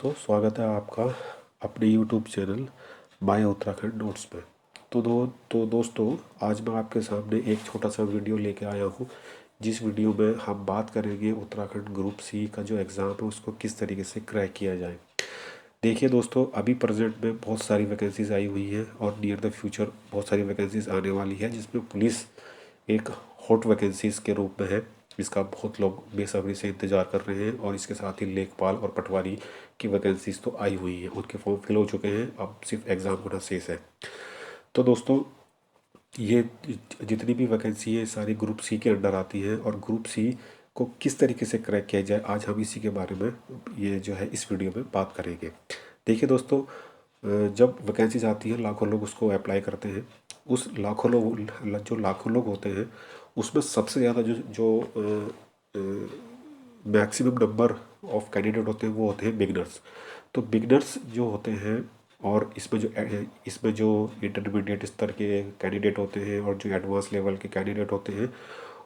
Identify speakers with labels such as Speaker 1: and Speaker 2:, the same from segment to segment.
Speaker 1: तो स्वागत है आपका अपने YouTube channel my Uttarakhand notes में। तो दोस्तों, आज मैं आपके सामने एक छोटा सा वीडियो लेके आया हूँ, जिस वीडियो में हम बात करेंगे उत्तराखंड ग्रुप सी का जो एग्ज़ाम है उसको किस तरीके से क्रैक किया जाए। देखिए दोस्तों, अभी प्रेजेंट में बहुत सारी वैकेंसीज आई हुई हैं और नियर द फ्यूचर बहुत सारी वैकेंसीज आने वाली है, जिसमें पुलिस एक हॉट वैकेंसीज के रूप में है। इसका बहुत लोग बेसब्री से इंतज़ार कर रहे हैं और इसके साथ ही लेखपाल और पटवारी की वैकेंसीज तो आई हुई हैं, उनके फॉर्म फिल हो चुके हैं, अब सिर्फ एग्ज़ाम होना शेष है। तो दोस्तों, ये जितनी भी वैकेंसी है सारी ग्रुप सी के अंडर आती है और ग्रुप सी को किस तरीके से क्रैक किया जाए, आज हम इसी के बारे में ये जो है इस वीडियो में बात करेंगे। देखिए दोस्तों, जब वैकेंसीज आती है लाखों लोग उसको अप्लाई करते हैं। उस लाखों लोग होते हैं, उसमें सबसे ज़्यादा जो जो मैक्सिमम नंबर ऑफ कैंडिडेट होते हैं वो होते हैं बिगनर्स। तो बिगनर्स जो होते हैं और इसमें जो इंटरमीडिएट स्तर के कैंडिडेट होते हैं और जो एडवांस लेवल के कैंडिडेट होते हैं,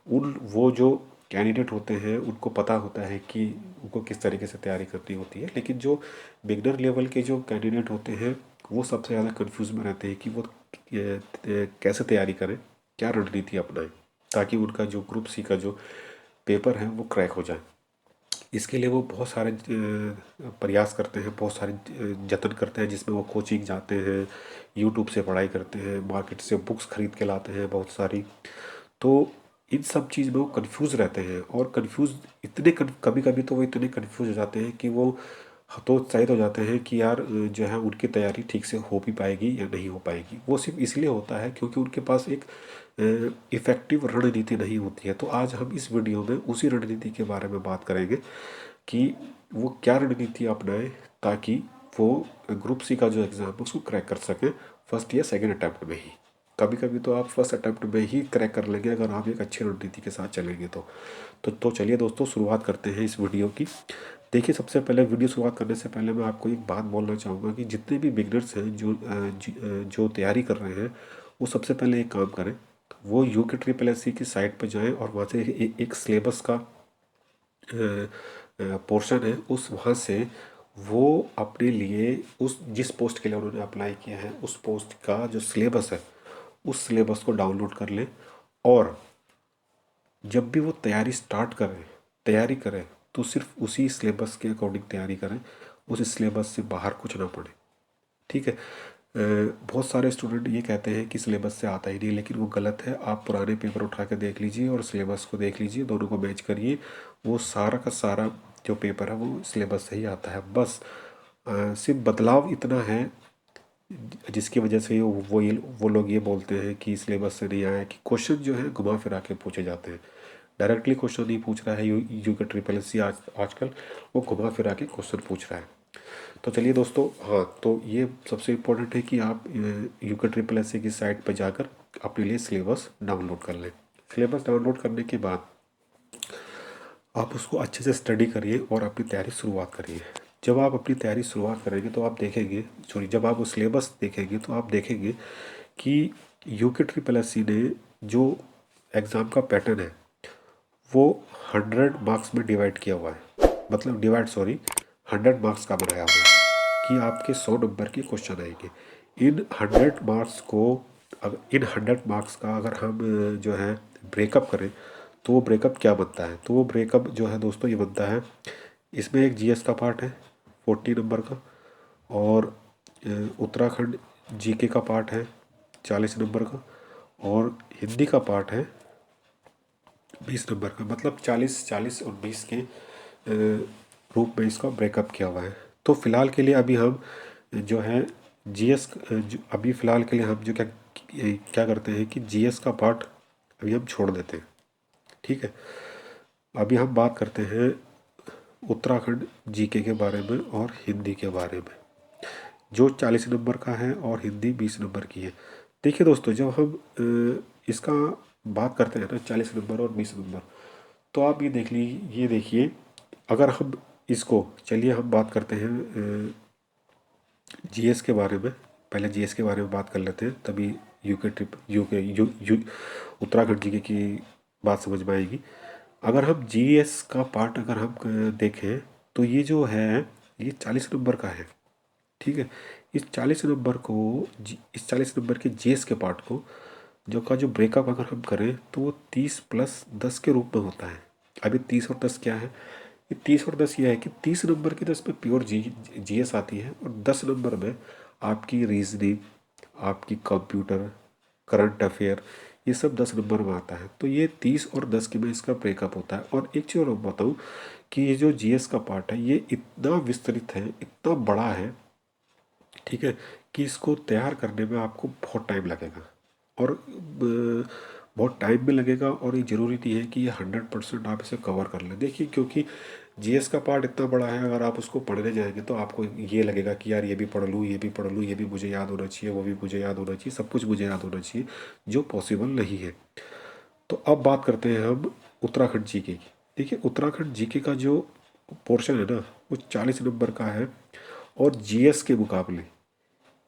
Speaker 1: उन वो जो कैंडिडेट होते हैं उनको पता होता है कि उनको किस तरीके से तैयारी करनी होती है। लेकिन जो बिगनर लेवल के जो कैंडिडेट होते हैं वो सबसे ज़्यादा कंफ्यूज में रहते हैं कि वो कैसे तैयारी करें, क्या रणनीति अपनाएं, ताकि उनका जो ग्रुप सी का जो पेपर है वो क्रैक हो जाए। इसके लिए वो बहुत सारे प्रयास करते हैं, बहुत सारे जतन करते हैं, जिसमें वो कोचिंग जाते हैं, यूट्यूब से पढ़ाई करते हैं, मार्केट से बुक्स खरीद के लाते हैं बहुत सारी। तो इन सब चीज़ में वो कंफ्यूज रहते हैं और कंफ्यूज इतने कभी कभी तो वो इतने कंफ्यूज हो जाते हैं कि वो हतोत्साहित हो जाते हैं कि यार जो है उनकी तैयारी ठीक से हो भी पाएगी या नहीं हो पाएगी। वो सिर्फ इसलिए होता है क्योंकि उनके पास एक इफ़ेक्टिव रणनीति नहीं होती है। तो आज हम इस वीडियो में उसी रणनीति के बारे में बात करेंगे कि वो क्या रणनीति अपनाएं ताकि वो ग्रुप सी का जो एग्ज़ाम है उसको क्रैक कर सकें फर्स्ट या सेकेंड अटैम्प्ट में ही। कभी कभी तो आप फर्स्ट अटैम्प्ट में ही क्रैक कर लेंगे अगर आप एक अच्छी रणनीति के साथ चलेंगे तो चलिए दोस्तों, शुरुआत करते हैं इस वीडियो की। देखिए, सबसे पहले वीडियो शुरुआत करने से पहले मैं आपको एक बात बोलना चाहूँगा कि जितने भी बिगनर्स हैं जो तैयारी कर रहे हैं, वो सबसे पहले एक काम करें, वो UKSSC की साइट पर जाएं और वहाँ से एक सिलेबस का पोर्शन है, उस वहाँ से वो अपने लिए उस जिस पोस्ट के लिए उन्होंने अप्लाई किया है उस पोस्ट का जो सिलेबस है उस सिलेबस को डाउनलोड कर लें। और जब भी वो तैयारी करें तो सिर्फ उसी सिलेबस के अकॉर्डिंग तैयारी करें, उस सिलेबस से बाहर कुछ ना पढ़े। ठीक है। बहुत सारे स्टूडेंट ये कहते हैं कि सिलेबस से आता ही नहीं, लेकिन वो गलत है। आप पुराने पेपर उठा के देख लीजिए और सिलेबस को देख लीजिए, दोनों को मैच करिए, वो सारा का सारा जो पेपर है वो सिलेबस से ही आता है। बस सिर्फ बदलाव इतना है जिसकी वजह से वो लोग ये बोलते हैं कि सिलेबस से नहीं आया, कि क्वेश्चन जो है घुमा फिरा के पूछे जाते हैं। डायरेक्टली क्वेश्चन नहीं पूछ रहा है UKSSC आजकल, वो घुमा फिरा के क्वेश्चन पूछ रहा है। तो चलिए दोस्तों, हाँ, तो ये सबसे इम्पोर्टेंट है कि आप UKSSC की साइट पर जाकर अपने लिए सिलेबस डाउनलोड कर लें। सिलेबस डाउनलोड करने के बाद आप उसको अच्छे से स्टडी करिए और अपनी तैयारी शुरुआत करिए। जब आप अपनी तैयारी शुरुआत करेंगे तो आप देखेंगे, सॉरी, जब आप वो सिलेबस देखेंगे तो आप देखेंगे कि UKSSC ने जो एग्ज़ाम का पैटर्न है वो 100 मार्क्स में डिवाइड किया हुआ है, मतलब 100 मार्क्स का बनाया हुआ है कि आपके 100 नंबर के क्वेश्चन आएंगे। इन 100 मार्क्स का अगर हम जो है ब्रेकअप करें तो वो ब्रेकअप क्या बनता है, तो वो ब्रेकअप जो है दोस्तों ये बनता है, इसमें एक GS का पार्ट है 40 नंबर का, और उत्तराखंड GK का पार्ट है 40 नंबर का, और हिंदी का पार्ट है 20 नंबर का। मतलब 40 40 और 20 के रूप में इसका ब्रेकअप किया हुआ है। तो फिलहाल के लिए अभी हम जो है GS, अभी फ़िलहाल के लिए हम जो क्या क्या करते हैं कि GS का पार्ट अभी हम छोड़ देते हैं। ठीक है। अभी हम बात करते हैं उत्तराखंड GK के बारे में और हिंदी के बारे में, जो 40 नंबर का है और हिंदी 20 नंबर की है। देखिए दोस्तों, जब हम इसका बात करते हैं ना 40 नंबर और 20 नंबर, तो आप ये देखिए, अगर हम इसको, चलिए हम बात करते हैं GS के बारे में। पहले GS के बारे में बात कर लेते हैं, तभी UK trip UK you you Uttarakhand GK की बात समझ में आएगी। अगर हम GS का पार्ट अगर हम देखें तो ये जो है ये 40 नंबर का है। ठीक है, इस 40 नंबर को इस 40 नंबर के जीएस के पार्ट को जो ब्रेकअप अगर हम करें तो वो 30+10 के रूप में होता है। अभी 30 और 10 क्या है, ये 30 और 10 ये है कि 30 नंबर की 10 में प्योर जीएस आती है और 10 नंबर में आपकी रीजनिंग, आपकी कंप्यूटर, करंट अफेयर, ये सब 10 नंबर में आता है। तो ये 30 और 10 के में इसका ब्रेकअप होता है। और एक चीज़ और बताऊँ कि ये जो जीएस का पार्ट है ये इतना विस्तृत है, इतना बड़ा है, ठीक है, कि इसको तैयार करने में आपको बहुत टाइम लगेगा और बहुत टाइम भी लगेगा। और ये ज़रूरी नहीं है कि ये 100% आप इसे कवर कर लें। देखिए, क्योंकि जीएस का पार्ट इतना बड़ा है, अगर आप उसको पढ़ने जाएंगे तो आपको ये लगेगा कि यार ये भी पढ़ लूँ, ये भी पढ़ लूँ, ये भी मुझे याद होना चाहिए, वो भी मुझे याद होना चाहिए, सब कुछ मुझे याद होना चाहिए, जो पॉसिबल नहीं है। तो अब बात करते हैं हम उत्तराखंड जीके की। देखिए, उत्तराखंड जीके का जो पोर्शन है ना, वो 40 नंबर का है और जीएस के मुकाबले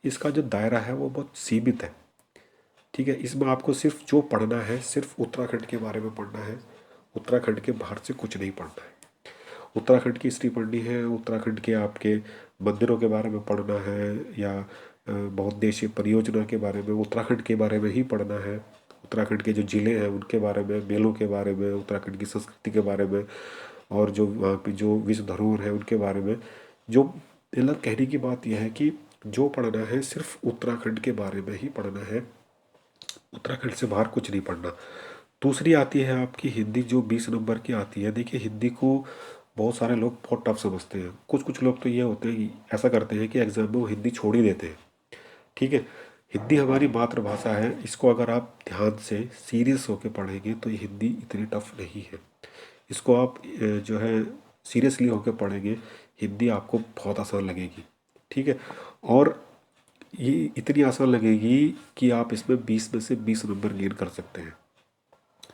Speaker 1: इसका जो दायरा है वो बहुत सीमित है। ठीक है, इसमें आपको सिर्फ जो पढ़ना है, सिर्फ उत्तराखंड के बारे में पढ़ना है, उत्तराखंड के बाहर से कुछ नहीं पढ़ना है। उत्तराखंड की हिस्ट्री पढ़नी है, उत्तराखंड के आपके मंदिरों के बारे में पढ़ना है, या बहुउद्देशीय परियोजना के बारे में, उत्तराखंड के बारे में ही पढ़ना है। उत्तराखंड के जो ज़िले हैं उनके बारे में, मेलों के बारे में, उत्तराखंड की संस्कृति के बारे में, और जो वहाँ पे जो विश्व धरोहर है उनके बारे में। जो मतलब कहने की बात यह है कि जो पढ़ना है सिर्फ उत्तराखंड के बारे में ही पढ़ना है, उत्तराखंड से बाहर कुछ नहीं पढ़ना। दूसरी आती है आपकी हिंदी, जो 20 नंबर की आती है। देखिए, हिंदी को बहुत सारे लोग बहुत टफ समझते हैं। कुछ कुछ लोग तो ये होते हैं कि ऐसा करते हैं कि एग्जाम में वो हिंदी छोड़ ही देते हैं। ठीक है, हिंदी हमारी मातृभाषा है, इसको अगर आप ध्यान से सीरियस होकर पढ़ेंगे तो ये हिंदी इतनी टफ नहीं है। इसको आप जो है सीरियसली होकर पढ़ेंगे, हिंदी आपको बहुत आसान लगेगी। ठीक है, और ये इतनी आसान लगेगी कि आप इसमें 20 में से 20 नंबर गेन कर सकते हैं।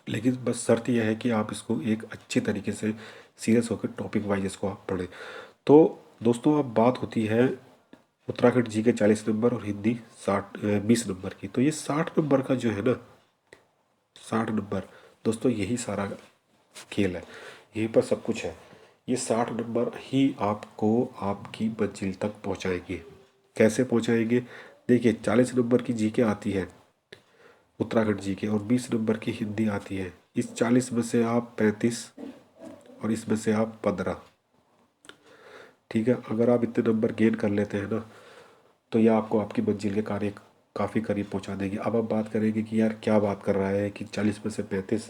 Speaker 1: लेकिन बस शर्त यह है कि आप इसको एक अच्छे तरीके से सीरियस होकर टॉपिक वाइज इसको आप पढ़ें। तो दोस्तों, अब बात होती है उत्तराखंड जी के 40 नंबर और हिंदी 20 नंबर की। तो ये 60 नंबर का जो है ना, 60 नंबर, दोस्तों यही सारा खेल है, यहीं पर सब कुछ है। ये 60 नंबर ही आपको आपकी मंजिल तक पहुंचाएंगे। कैसे पहुंचाएंगे? देखिए, 40 नंबर की जी के आती है उत्तराखंड जी के, और 20 नंबर की हिंदी आती है। इस 40 में से आप 35 और इसमें से आप 15, ठीक है, अगर आप इतने नंबर गेन कर लेते हैं ना, तो यह आपको आपकी मंजिल के कार्य काफ़ी करीब पहुंचा देगी। अब आप बात करेंगे कि यार क्या बात कर रहा है कि 40 में से 35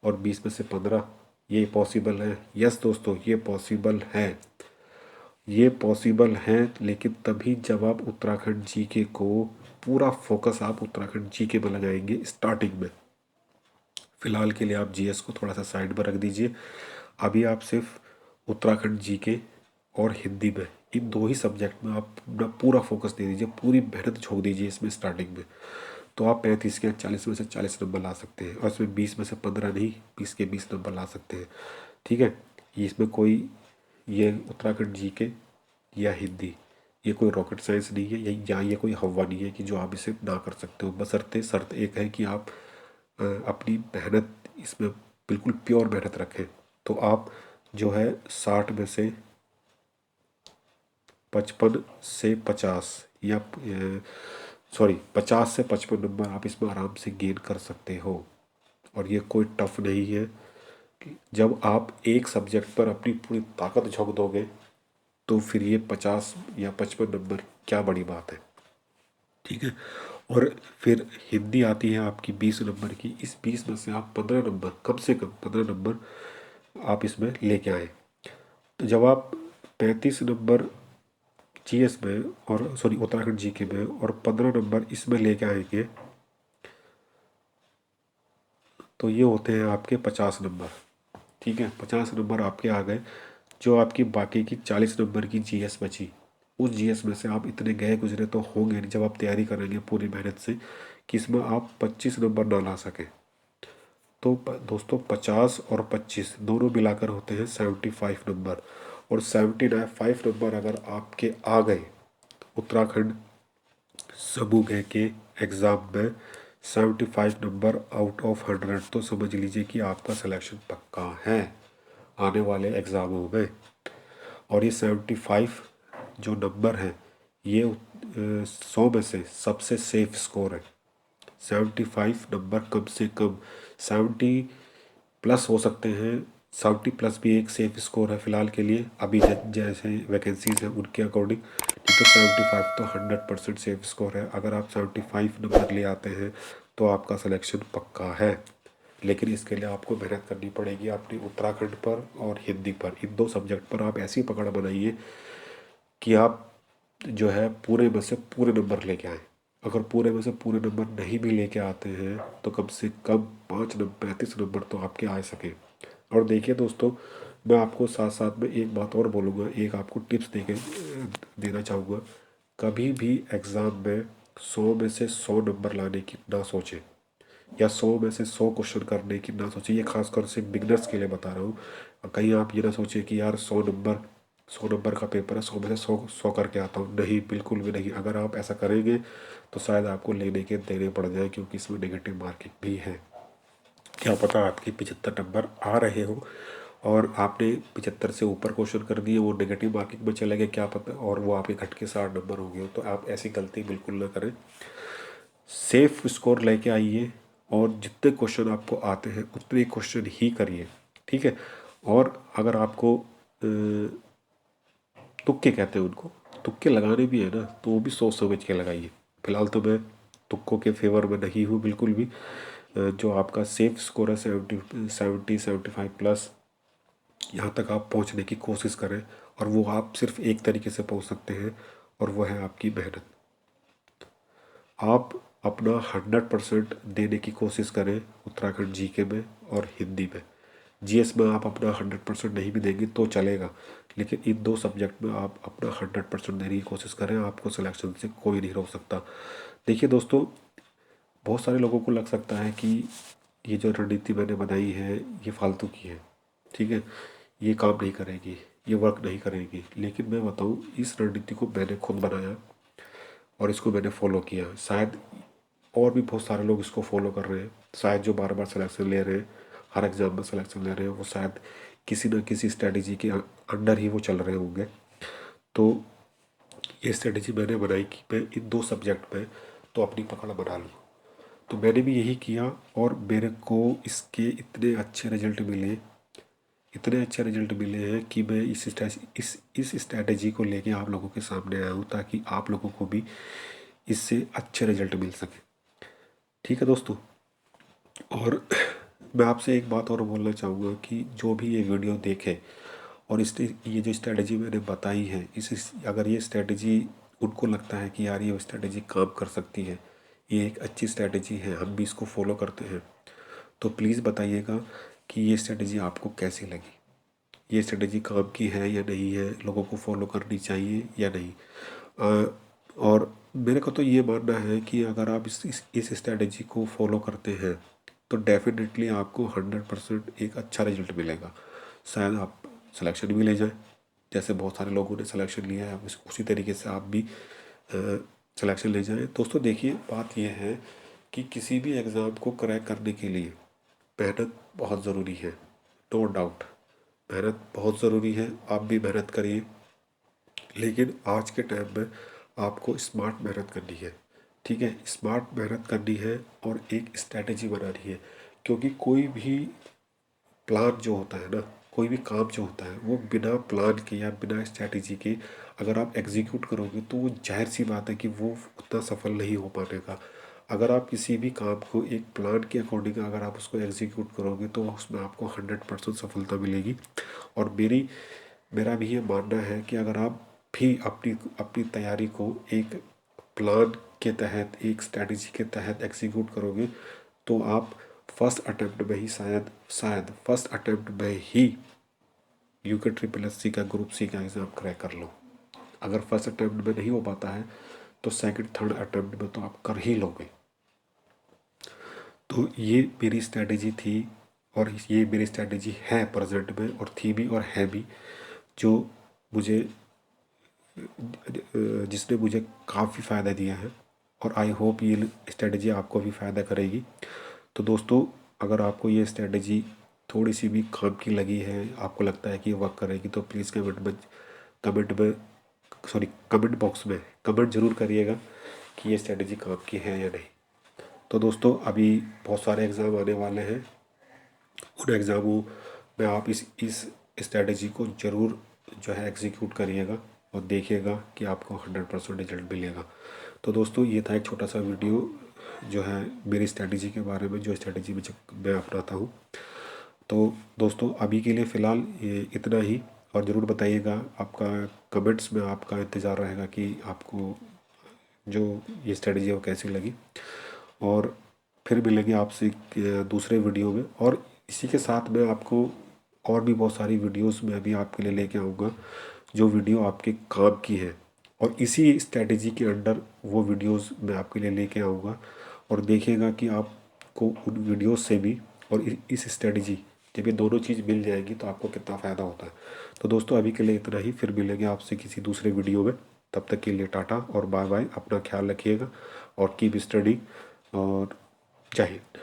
Speaker 1: और 20 में से 15, ये पॉसिबल है? यस दोस्तों, ये पॉसिबल है। ये पॉसिबल है, लेकिन तभी जब आप उत्तराखंड जीके को पूरा फोकस आप उत्तराखंड जीके में लगाएंगे स्टार्टिंग में। फिलहाल के लिए आप जीएस को थोड़ा सा साइड पर रख दीजिए। अभी आप सिर्फ उत्तराखंड जीके और हिंदी में, इन दो ही सब्जेक्ट में आप अपना पूरा फोकस दे दीजिए, पूरी मेहनत झोंक दीजिए इसमें स्टार्टिंग में। तो आप 35 के 40 में से 40 नंबर ला सकते हैं, और इसमें 20 में से 15 नहीं, 20 के 20 नंबर ला सकते हैं। ठीक है, ये इसमें कोई ये उत्तराखंड जीके या हिंदी, ये कोई रॉकेट साइंस नहीं है, या ये कोई हवा नहीं है कि जो आप इसे ना कर सकते हो। बशर्ते शर्त एक है कि आप अपनी मेहनत इसमें बिल्कुल प्योर मेहनत रखें। तो आप जो है 60 में से 55 से 50, या सॉरी 50 से 55 नंबर आप इसमें आराम से गेन कर सकते हो। और ये कोई टफ नहीं है। जब आप एक सब्जेक्ट पर अपनी पूरी ताकत झोंक दोगे तो फिर ये 50 या 55 नंबर क्या बड़ी बात है। ठीक है, और फिर हिंदी आती है आपकी 20 नंबर की। इस 20 में से आप 15 नंबर, कम से कम 15 नंबर आप इसमें लेके आए। तो जब आप 35 नंबर जीएस में, और सॉरी उत्तराखंड जीके में, और 15 नंबर इसमें लेके आएंगे, तो ये होते हैं आपके 50 नंबर। ठीक है, 50 नंबर आपके आ गए। जो आपकी बाकी की 40 नंबर की जीएस बची, उस जीएस में से आप इतने गए गुजरे तो होंगे नहीं जब आप तैयारी करेंगे पूरी मेहनत से, कि इसमें आप 25 नंबर ना ला सकें। तो दोस्तों, 50 और 25 दोनों मिलाकर होते हैं 75 नंबर। और 75 नंबर अगर आपके आ गए उत्तराखंड समूह के एग्ज़ाम में, 75 नंबर आउट ऑफ 100, तो समझ लीजिए कि आपका सिलेक्शन पक्का है आने वाले एग्ज़ामों में। और ये 75 जो नंबर है ये 100 में से सबसे सेफ स्कोर है। 75 नंबर कम से कम 70 प्लस हो सकते हैं, 70 प्लस भी एक सेफ स्कोर है फ़िलहाल के लिए, अभी जैसे वैकेंसीज हैं उनके अकॉर्डिंग। नहीं तो 75 तो 100% सेफ स्कोर है। अगर आप 75 नंबर ले आते हैं तो आपका सिलेक्शन पक्का है। लेकिन इसके लिए आपको मेहनत करनी पड़ेगी अपनी उत्तराखंड पर और हिंदी पर, इन दो सब्जेक्ट पर आप ऐसी पकड़ बनाइए कि आप जो है पूरे में से पूरे नंबर लेके आएँ। अगर पूरे में से पूरे नंबर नहीं भी लेके आते हैं तो कम से कम 35 नंबर तो आपके आ सके। और देखिए दोस्तों, मैं आपको साथ साथ में एक बात और बोलूँगा, एक आपको टिप्स देना चाहूँगा। कभी भी एग्ज़ाम में 100 में से 100 नंबर लाने की ना सोचें, या 100 में से 100 क्वेश्चन करने की ना सोचें। ये खासकर से बिगनर्स के लिए बता रहा हूँ। कहीं आप ये ना सोचें कि यार 100 नंबर का पेपर है, 100 में से 100 करके आता हूँ। नहीं, बिल्कुल भी नहीं। अगर आप ऐसा करेंगे तो शायद आपको लेने के देने पड़ जाए, क्योंकि इसमें नेगेटिव मार्किंग भी है। क्या पता आपके 75 नंबर आ रहे हो और आपने 75 से ऊपर क्वेश्चन कर दिए, वो नेगेटिव मार्किंग में चले गए, क्या पता, और वो आपके घट के 60 नंबर हो गए। तो आप ऐसी गलती बिल्कुल ना करें। सेफ स्कोर लेके आइए और जितने क्वेश्चन आपको आते हैं उतने क्वेश्चन ही करिए, ठीक है। और अगर आपको तुक्के कहते हैं उनको, तुक्के लगाने भी है ना, तो वो भी सोच समझ के लगाइए। फिलहाल तो मैं तुक्कों के फेवर में नहीं हूँ बिल्कुल भी। जो आपका सेफ स्कोर है 75 प्लस, यहाँ तक आप पहुँचने की कोशिश करें। और वो आप सिर्फ एक तरीके से पहुँच सकते हैं, और वो है आपकी मेहनत। आप अपना 100% देने की कोशिश करें उत्तराखंड जीके में और हिंदी में। जीएस में आप अपना 100% नहीं भी देंगे तो चलेगा, लेकिन इन दो सब्जेक्ट में आप अपना 100% देने की कोशिश करें। आपको सिलेक्शन से कोई नहीं रोक सकता। देखिए दोस्तों, बहुत सारे लोगों को लग सकता है कि ये जो रणनीति मैंने बनाई है ये फालतू की है, ठीक है, ये काम नहीं करेगी, ये वर्क नहीं करेगी। लेकिन मैं बताऊँ, इस रणनीति को मैंने खुद बनाया और इसको मैंने फॉलो किया। शायद और भी बहुत सारे लोग इसको फॉलो कर रहे हैं। शायद जो बार बार सिलेक्शन ले रहे हैं, हर एग्ज़ाम में सिलेक्शन ले रहे हैं, वो शायद किसी न किसी स्ट्रेटजी के अंडर ही वो चल रहे होंगे। तो ये स्ट्रेटजी मैंने बनाई कि मैं इन दो सब्जेक्ट में तो अपनी पकड़ बना लूँ। तो मैंने भी यही किया और मेरे को इसके इतने अच्छे रिजल्ट मिले, इतने अच्छे रिजल्ट मिले हैं कि मैं इस स्ट्रैटेजी को लेके आप लोगों के सामने आया हूँ, ताकि आप लोगों को भी इससे अच्छे रिजल्ट मिल सके, ठीक है दोस्तों। और मैं आपसे एक बात और बोलना चाहूँगा कि जो भी ये वीडियो देखे और इसने ये जो स्ट्रैटेजी मैंने बताई है, अगर ये स्ट्रैटेजी उनको लगता है कि यार ये स्ट्रैटेजी काम कर सकती है, ये एक अच्छी स्ट्रैटेजी है, हम भी इसको फॉलो करते हैं, तो प्लीज़ बताइएगा कि ये स्ट्रैटेजी आपको कैसी लगी। ये स्ट्रेटजी काम की है या नहीं है, लोगों को फॉलो करनी चाहिए या नहीं। और मेरे को तो ये मानना है कि अगर आप इस स्ट्रेटजी को फॉलो करते हैं तो डेफिनेटली आपको 100% एक अच्छा रिजल्ट मिलेगा। शायद आप सिलेक्शन भी ले जाएं, जैसे बहुत सारे लोगों ने सिलेक्शन लिया है, उसी तरीके से आप भी सिलेक्शन ले जाएं। दोस्तों देखिए, बात यह है कि किसी भी एग्ज़ाम को क्रैक करने के लिए मेहनत बहुत ज़रूरी है, नो डाउट। मेहनत बहुत ज़रूरी है, आप भी मेहनत करिए। लेकिन आज के टाइम में आपको स्मार्ट मेहनत करनी है, ठीक है, स्मार्ट मेहनत करनी है और एक स्ट्रैटेजी बनानी है। क्योंकि कोई भी प्लान जो होता है ना, कोई भी काम जो होता है वो बिना प्लान के या बिना स्ट्रैटेजी के अगर आप एग्जीक्यूट करोगे तो वो जाहिर सी बात है कि वो उतना सफल नहीं हो पाएगा। अगर आप किसी भी काम को एक प्लान के अकॉर्डिंग अगर आप उसको एग्जीक्यूट करोगे तो उसमें आपको 100% सफलता मिलेगी। और मेरा भी ये मानना है कि अगर आप भी अपनी अपनी तैयारी को एक प्लान के तहत, एक स्ट्रैटेजी के तहत एग्जीक्यूट करोगे तो आप फर्स्ट अटेम्प्ट में ही शायद फर्स्ट अटेम्प्ट में ही यूके SSC का ग्रुप सी का एग्ज़ाम क्रैक कर लो। अगर फर्स्ट अटेम्प्ट में नहीं हो पाता है तो सेकंड थर्ड अटेम्प्ट में तो आप कर ही लोगे। तो ये मेरी स्ट्रैटेजी थी और ये मेरी स्ट्रैटेजी है प्रेजेंट में, और थी भी और है भी, जो मुझे जिसने मुझे काफ़ी फ़ायदा दिया है। और आई होप ये स्ट्रैटेजी आपको भी फ़ायदा करेगी। तो दोस्तों, अगर आपको ये स्ट्रैटेजी थोड़ी सी भी काम की लगी है, आपको लगता है कि ये वर्क करेगी, तो प्लीज़ कमेंट में कमेंट बॉक्स में कमेंट ज़रूर करिएगा कि ये स्ट्रेटजी काम की है या नहीं। तो दोस्तों अभी बहुत सारे एग्ज़ाम आने वाले हैं, उन एग्ज़ामों में आप इस स्ट्रेटजी को ज़रूर जो है एग्जीक्यूट करिएगा और देखिएगा कि आपको 100% रिजल्ट मिलेगा। तो दोस्तों ये था एक छोटा सा वीडियो जो है मेरी स्ट्रेटजी के बारे में, जो स्ट्रेटजी मैं अपनाता हूँ। तो दोस्तों अभी के लिए फ़िलहाल ये इतना ही, और ज़रूर बताइएगा, आपका कमेंट्स में आपका इंतज़ार रहेगा कि आपको जो ये स्ट्रेटजी है वो कैसी लगी। और फिर मिलेंगे आपसे दूसरे वीडियो में, और इसी के साथ मैं आपको और भी बहुत सारी वीडियोस में अभी आपके लिए लेके आऊँगा जो वीडियो आपके काम की है, और इसी स्ट्रेटजी के अंडर वो वीडियोस मैं आपके लिए लेके आऊँगा। और देखिएगा कि आपको उन वीडियोस से भी और इस स्ट्रेटजी, जब ये दोनों चीज़ मिल जाएगी तो आपको कितना फ़ायदा होता है। तो दोस्तों अभी के लिए इतना ही, फिर मिलेंगे आपसे किसी दूसरे वीडियो में। तब तक के लिए टाटा और बाय बाय, अपना ख्याल रखिएगा और कीप स्टडी, और जय हिंद।